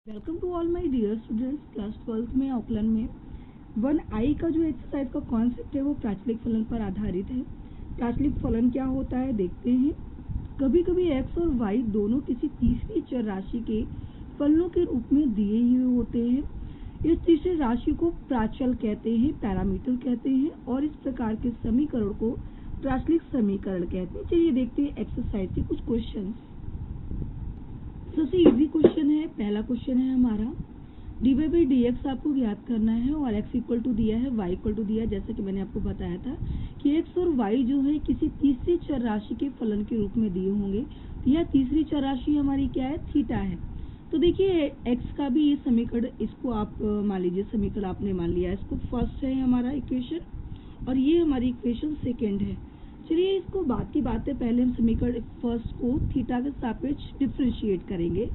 Welcome to all my dear students. Class 12th में आकलन में 1i का जो एक्सरसाइज का कॉन्सेप्ट है वो प्राचलिक फलन पर आधारित है। प्राचलिक फलन क्या होता है देखते हैं। कभी कभी x और y दोनों किसी तीसरी चर राशि के फलनों के रूप में दिए हुए होते हैं। इस तीसरी राशि को प्राचल कहते हैं, पैरामीटर कहते हैं और इस प्रकार के समीकरण को प्राचलिक समीकरण कहते हैं। चलिए देखते हैं एक्सरसाइज के कुछ क्वेश्चन। सबसे इजी क्वेश्चन है, पहला क्वेश्चन है हमारा dy बाई डी एक्स आपको ज्ञात करना है और x इक्वल टू दिया है, y इक्वल टू दिया है। जैसे कि मैंने आपको बताया था कि x और y जो है किसी तीसरी चर राशि के फलन के रूप में दिए होंगे। तो यह तीसरी चर राशि हमारी क्या है, थीटा है। तो देखिए x का भी ये समीकरण, इसको आप मान लीजिए समीकरण आपने मान लिया, इसको फर्स्ट है हमारा इक्वेशन और ये हमारी इक्वेशन सेकेंड है। चलिए इसको बात की बात है, पहले हम समीकरण फर्स्ट को थीटा के सापेक्ष डिफरेंशिएट करेंगे।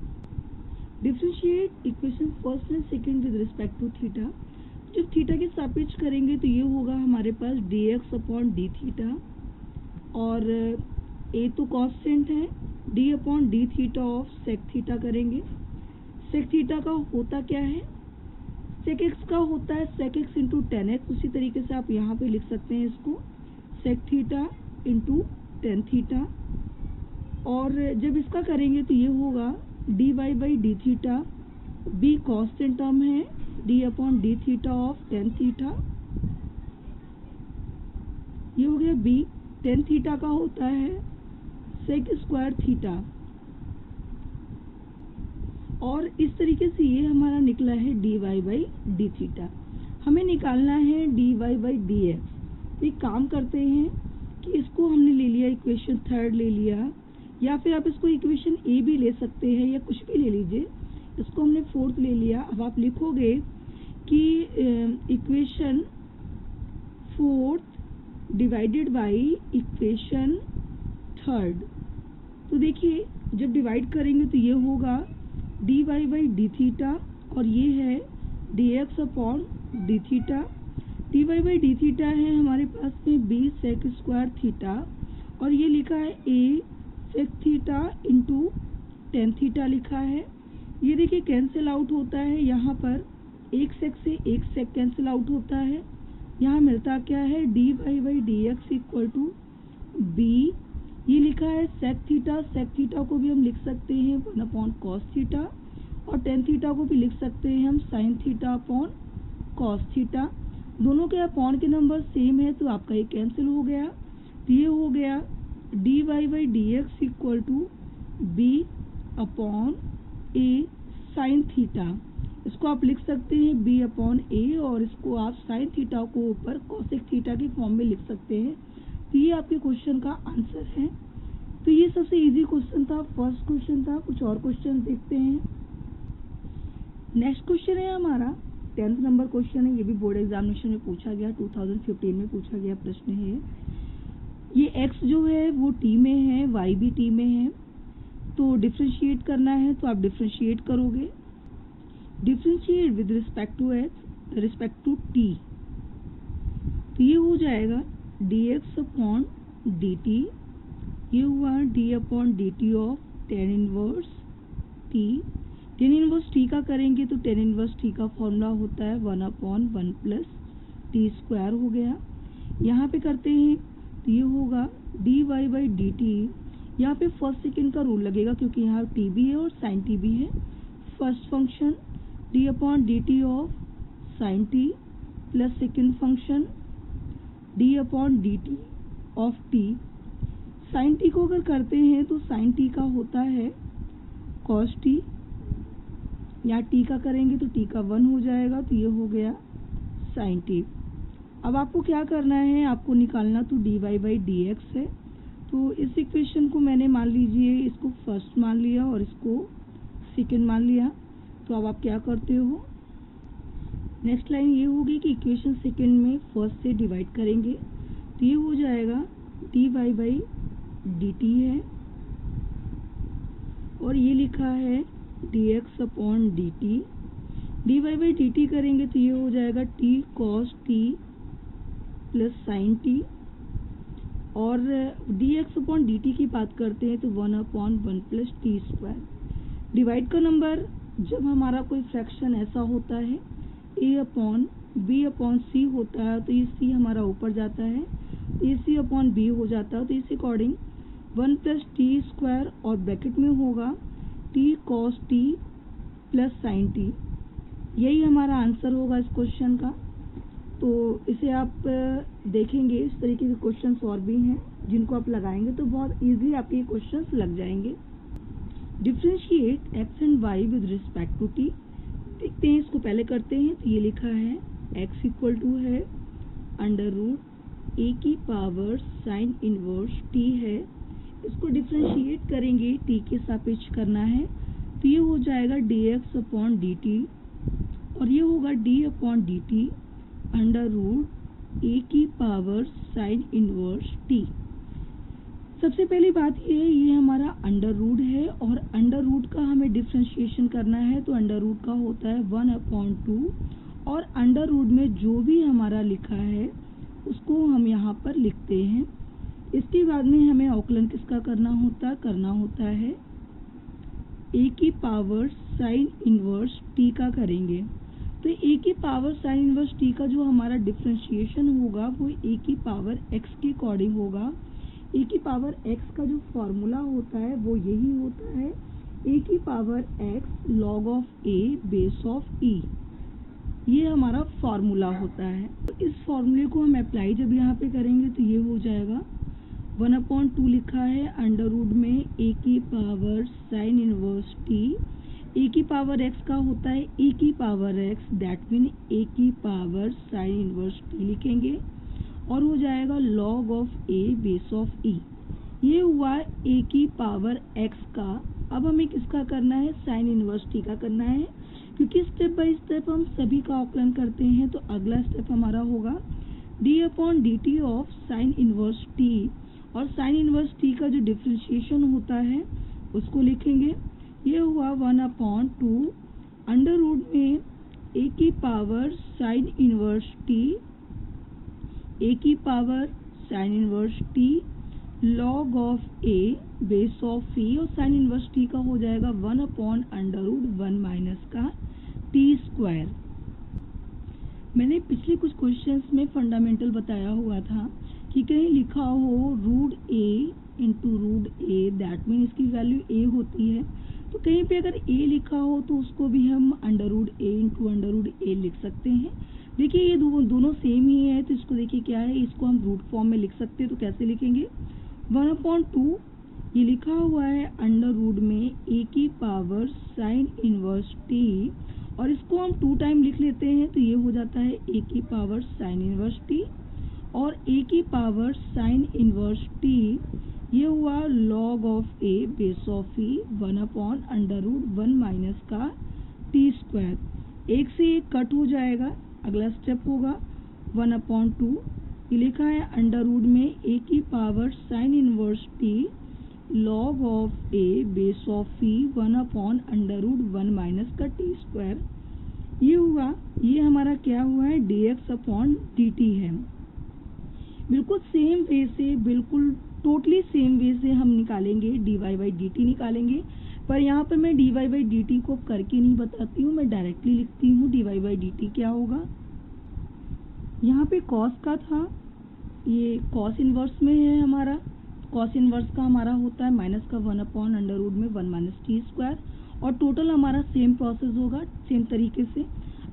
Differentiate equation first and second with respect to theta. जब थीटा के सापेक्ष करेंगे तो ये होगा हमारे पास dx अपॉन डी थीटा और a तो कांस्टेंट है, d upon d theta of sec theta करेंगे। सेक थीटा का होता क्या है, सेक एक्स का होता है sec x into ten x. उसी तरीके से आप यहाँ पे लिख सकते हैं इसको sec theta into tan theta. और जब इसका करेंगे तो ये होगा D Y by d theta, b constant term है, d upon d theta of tan theta. ये हो गया बी। टेन थीटा का होता है सेक स्क्वायर थीटा और इस तरीके से ये हमारा निकला है d Y by d theta. हमें निकालना है d Y by D x. एक काम करते हैं कि इसको हमने ले लिया इक्वेशन थर्ड ले लिया, या फिर आप इसको इक्वेशन ए भी ले सकते हैं या कुछ भी ले लीजिए। इसको हमने फोर्थ ले लिया। अब आप लिखोगे कि equation fourth divided by equation third. तो देखिए जब डिवाइड करेंगे तो ये होगा D Y by d theta और ये है d x upon d theta. D Y by d theta है हमारे पास में बी सेक स्क्वायर थीटा और ये लिखा है a sec theta into tan theta लिखा है। ये देखिए कैंसिल आउट होता है, यहाँ पर एक सेक से एक सेक कैंसिल आउट होता है। यहाँ मिलता क्या है d Y by D x equal to b. ये लिखा है सेक थीटा, सेक थीटा को भी हम लिख सकते हैं वन अपॉन कॉस थीटा और टेन थीटा को भी लिख सकते हैं हम sine theta upon cos theta. दोनों के अपॉन के नंबर सेम है तो आपका ये कैंसिल हो गया। तो ये हो गया d Y by D x equal to b upon a sine theta. इसको आप लिख सकते हैं बी अपॉन ए और इसको आप साइन थीटा को ऊपर कोसेक थीटा की फॉर्म में लिख सकते हैं। तो ये आपके क्वेश्चन का आंसर है। तो ये सबसे इजी क्वेश्चन था, फर्स्ट क्वेश्चन था। कुछ और क्वेश्चन देखते हैं। नेक्स्ट क्वेश्चन है हमारा 10th नंबर क्वेश्चन है। ये भी बोर्ड एग्जामिनेशन में पूछा गया, 2015 में पूछा गया प्रश्न है। ये x जो है वो t में है, y भी t में है। तो डिफरेंशिएट करना है तो आप डिफरेंशिएट करोगे, differentiate with respect to x respect to t। तो ये हो जाएगा dx अपॉन dt। ये हुआ d upon dt of tan inverse t। Tan inverse T का करेंगे तो टेन इनवर्स टी का फॉर्मूला होता है one upon one plus T square हो गया। यहाँ पे करते हैं तो ये होगा D Y by D T. यहाँ पे फर्स्ट सेकेंड का रूल लगेगा क्योंकि यहाँ टी भी है और साइन टी भी है। First function D upon D T of sine T plus second function D upon D T of T. Sine T को अगर करते हैं तो साइन टी का होता है कॉस टी। यहाँ टी का करेंगे तो टी का वन हो जाएगा तो ये हो गया साइन टी। अब आपको क्या करना है, आपको निकालना तो D Y by D X है। तो इस इक्वेशन को मैंने मान लीजिए इसको फर्स्ट मान लिया और इसको सेकेंड मान लिया। तो अब आप क्या करते हो, नेक्स्ट लाइन ये होगी कि इक्वेशन सेकेंड में फर्स्ट से डिवाइड करेंगे तो ये हो जाएगा d Y by D t है और ये लिखा है d x upon D t. D Y by D t करेंगे तो ये हो जाएगा t cos t plus sine t और d x upon D t की बात करते हैं तो one upon one plus T square. Divide का नंबर जब हमारा कोई फ्रैक्शन ऐसा होता है a upon b upon c होता है तो ये c हमारा ऊपर जाता है, ये c अपॉन b हो जाता है। तो इस अकॉर्डिंग 1 प्लस टी स्क्वायर और ब्रैकेट में होगा t cos t plus sign t। यही हमारा आंसर होगा इस क्वेश्चन का। तो इसे आप देखेंगे, इस तरीके के क्वेश्चंस और भी हैं जिनको आप लगाएंगे तो बहुत इजीली आपके ये क्वेश्चंस लग जाएंगे। Differentiate x and y with respect to t। देखते हैं, इसको पहले करते हैं। तो ये लिखा है x इक्वल टू है अंडर रूट a की पावर साइन इनवर्स t है। इसको डिफ्रेंशिएट करेंगे, t के सापेक्ष करना है तो ये हो जाएगा dx अपॉन dt और ये होगा d upon dt under root a की पावर साइन इनवर्स t। सबसे पहली बात ये है, ये हमारा अंडर रूट है और अंडर रूट का हमें डिफ्रेंशिएशन करना है तो अंडर रूट का होता है 1/2 और अंडर रूट में जो भी हमारा लिखा है उसको हम यहाँ पर लिखते हैं। इसके बाद में हमें अवकलन किसका करना होता है a की पावर साइन इनवर्स t का करेंगे। तो a की पावर साइन इनवर्स t का जो हमारा डिफ्रेंशिएशन होगा वो a की पावर x के अकॉर्डिंग होगा। a की पावर x का जो फॉर्मूला होता है वो यही होता है a की power x log of a base of e। ये हमारा फॉर्मूला होता है। तो इस फॉर्मूले को हम अप्लाई जब यहाँ पे करेंगे तो ये हो जाएगा 1/2 लिखा है अंडर रूट में a की power sine inverse t। a की पावर x का होता है e की power x, that mean a की पावर साइन इनवर्स t लिखेंगे और हो जाएगा log of a base of e। ये हुआ a की पावर x का। अब हमें किसका करना है, साइन इनवर्स t का करना है। क्योंकि स्टेप बाय स्टेप हम सभी का आकलन करते हैं तो अगला स्टेप हमारा होगा d upon dt of sine inverse t और साइन इनवर्स t का जो डिफ्रेंशिएशन होता है उसको लिखेंगे। ये हुआ 1/2 अंडर रूट में a की power sine inverse t, a की power sine inverse t log of a base of e और साइन इनवर्स t का हो जाएगा 1/√1 माइनस का t स्क्वायर। मैंने पिछले कुछ क्वेश्चंस में फंडामेंटल बताया हुआ था कि कहीं लिखा हो root a into root a, that mean इसकी वैल्यू a होती है। तो कहीं पे अगर a लिखा हो तो उसको भी हम under root a into under root a लिख सकते हैं। देखिए ये दोनों सेम ही है तो इसको देखिए क्या है, इसको हम रूट फॉर्म में लिख सकते हैं। तो कैसे लिखेंगे, 1/2 ये लिखा हुआ है अंडर रूट में a की पावर साइन इनवर्स t और इसको हम 2 टाइम लिख लेते हैं तो ये हो जाता है a की पावर साइन इनवर्स t और a की पावर साइन इनवर्स t। ये हुआ log of a base of e 1/√1 minus का t स्क्वायर। एक से एक कट हो जाएगा। अगला स्टेप होगा 1/2 ये लिखा है अंडर रूट में a की power sine inverse t log of a base of e 1/√1 minus का t स्क्वायर। ये हुआ, ये हमारा क्या हुआ है, dx अपॉन dt है। बिल्कुल सेम वे से, बिल्कुल टोटली सेम वे से हम निकालेंगे dy बाई dt निकालेंगे। पर यहाँ पर मैं dy बाई dt को करके नहीं बताती हूँ, मैं डायरेक्टली लिखती हूँ dy बाई dt क्या होगा। यहाँ पे cos का था, ये cos इनवर्स में है हमारा। cos इनवर्स का हमारा होता है माइनस का 1/√1 माइनस टी स्क्वायर और टोटल हमारा सेम प्रोसेस होगा सेम तरीके से।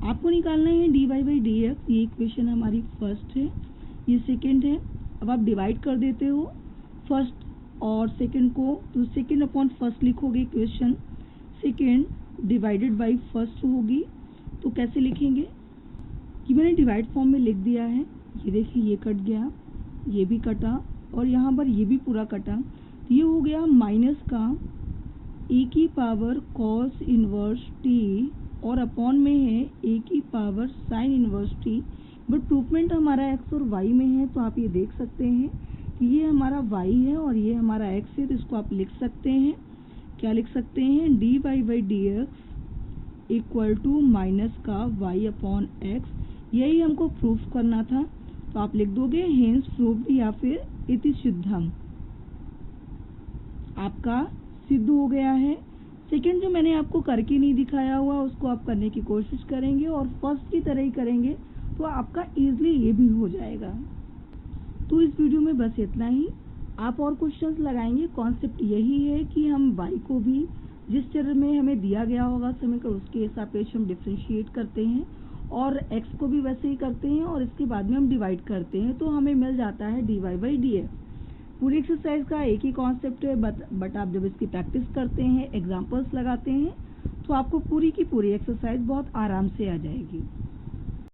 आपको निकालना है dy बाई dx। ये इक्वेशन हमारी फर्स्ट है, ये सेकंड है। अब आप डिवाइड कर देते हो फर्स्ट और सेकंड को, तो सेकंड अपॉन फर्स्ट लिखोगे equation, second divided by first होगी। तो कैसे लिखेंगे कि मैंने डिवाइड फॉर्म में लिख दिया है। ये देखिए ये कट गया, ये भी कटा और यहाँ पर ये भी पूरा कटा। तो ये हो गया माइनस का a की पावर cos इनवर्स t और अपॉन में है a की power sine inverse t। But प्रूफमेंट हमारा x और y में है तो आप ये देख सकते हैं कि ये हमारा y है और ये हमारा x है। तो इसको आप लिख सकते हैं, क्या लिख सकते हैं, dy by dx equal to minus का y अपॉन x। यही हमको प्रूफ करना था तो आप लिख दोगे हेंस प्रूव्ड या फिर इति सिद्धम। आपका सिद्ध हो गया है। सेकंड जो मैंने आपको करके नहीं दिखाया हुआ उसको आप करने की कोशिश करेंगे और फर्स्ट की तरह ही करेंगे तो आपका ईजिली ये भी हो जाएगा। तो इस वीडियो में बस इतना ही। आप और क्वेश्चंस लगाएंगे, कॉन्सेप्ट यही है कि हम y को भी जिस चरण में हमें दिया गया होगा समीकरण उसके सापेक्ष हम डिफ्रेंशिएट करते हैं और x को भी वैसे ही करते हैं और इसके बाद में हम डिवाइड करते हैं तो हमें मिल जाता है dy बाई df। पूरी एक्सरसाइज का एक ही कॉन्सेप्ट है, बट आप जब इसकी प्रैक्टिस करते हैं, एग्जाम्पल्स लगाते हैं तो आपको पूरी की पूरी एक्सरसाइज बहुत आराम से आ जाएगी।